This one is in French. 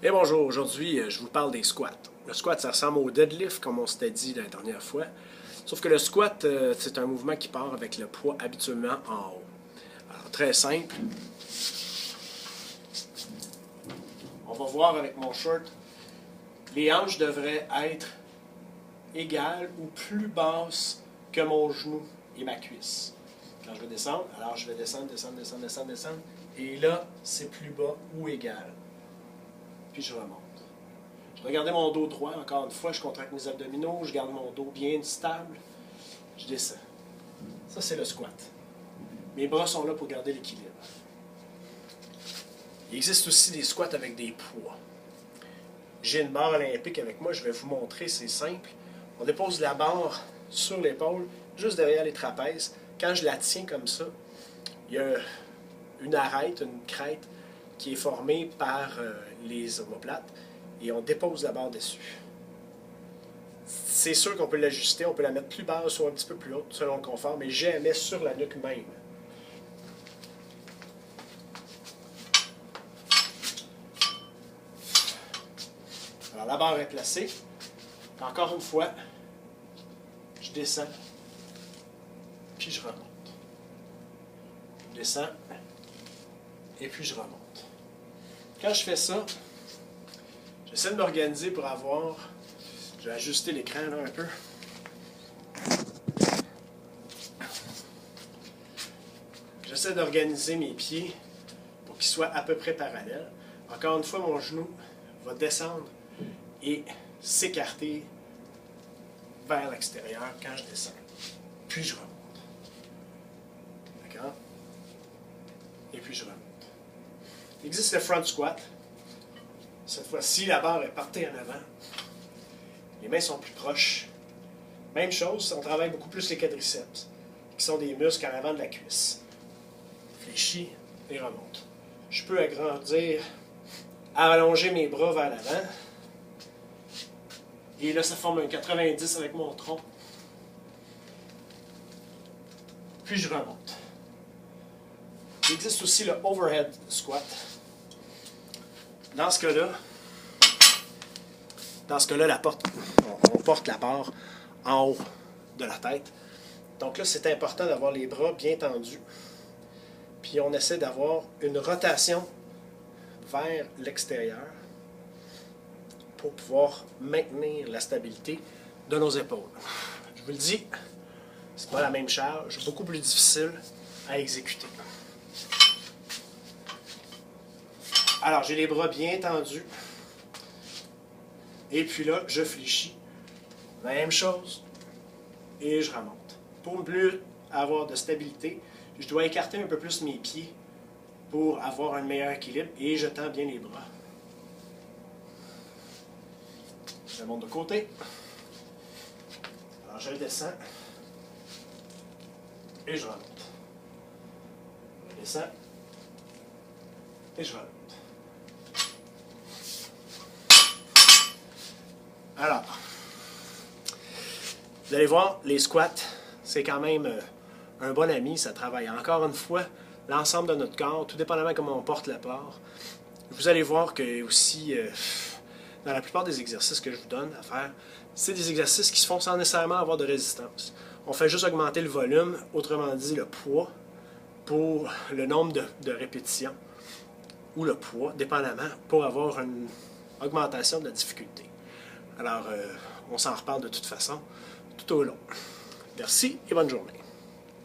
Et bonjour, aujourd'hui je vous parle des squats. Le squat ça ressemble au deadlift comme on s'était dit la dernière fois. Sauf que le squat c'est un mouvement qui part avec le poids habituellement en haut. Alors très simple. On va voir avec mon short. Les hanches devraient être égales ou plus basses que mon genou et ma cuisse. Quand je vais descendre, alors je vais descendre. Et là, c'est plus bas ou égal. Puis je remonte. Je vais garder mon dos droit. Encore une fois, je contracte mes abdominaux. Je garde mon dos bien stable. Je descends. Ça, c'est le squat. Mes bras sont là pour garder l'équilibre. Il existe aussi des squats avec des poids. J'ai une barre olympique avec moi. Je vais vous montrer. C'est simple. On dépose la barre sur l'épaule, juste derrière les trapèzes. Quand je la tiens comme ça, il y a une arête, une crête qui est formée par les omoplates et on dépose la barre dessus. C'est sûr qu'on peut l'ajuster, on peut la mettre plus basse ou un petit peu plus haute selon le confort, mais jamais sur la nuque même. Alors la barre est placée. Encore une fois, je descends, puis je remonte. Je descends, et puis je remonte. Quand je fais ça, j'essaie de m'organiser pour avoir... Je vais ajuster l'écran là un peu. J'essaie d'organiser mes pieds pour qu'ils soient à peu près parallèles. Encore une fois, mon genou va descendre et s'écarter vers l'extérieur quand je descends. Puis je remonte. D'accord? Et puis je remonte. Il existe le front squat. Cette fois-ci, la barre est portée en avant. Les mains sont plus proches. Même chose, on travaille beaucoup plus les quadriceps, qui sont des muscles en avant de la cuisse. Fléchis et remonte. Je peux agrandir, allonger mes bras vers l'avant. Et là, ça forme un 90 avec mon tronc. Puis je remonte. Il existe aussi le overhead squat. Dans ce cas-là, on porte la barre en haut de la tête. Donc là, c'est important d'avoir les bras bien tendus. Puis on essaie d'avoir une rotation vers l'extérieur pour pouvoir maintenir la stabilité de nos épaules. Je vous le dis, c'est pas la même charge, beaucoup plus difficile à exécuter. Alors, j'ai les bras bien tendus. Et puis là, je fléchis. Même chose. Et je remonte. Pour plus avoir de stabilité, je dois écarter un peu plus mes pieds pour avoir un meilleur équilibre. Et je tends bien les bras. Je monte de côté. Alors, je descends. Et je remonte. Je descends. Et je remonte. Alors, vous allez voir, les squats, c'est quand même un bon ami, ça travaille encore une fois l'ensemble de notre corps, tout dépendamment de comment on porte la barre. Vous allez voir que aussi, dans la plupart des exercices que je vous donne à faire, c'est des exercices qui se font sans nécessairement avoir de résistance. On fait juste augmenter le volume, autrement dit le poids, pour le nombre de répétitions, ou le poids, dépendamment, pour avoir une augmentation de la difficulté. Alors, on s'en reparle de toute façon tout au long. Merci et bonne journée.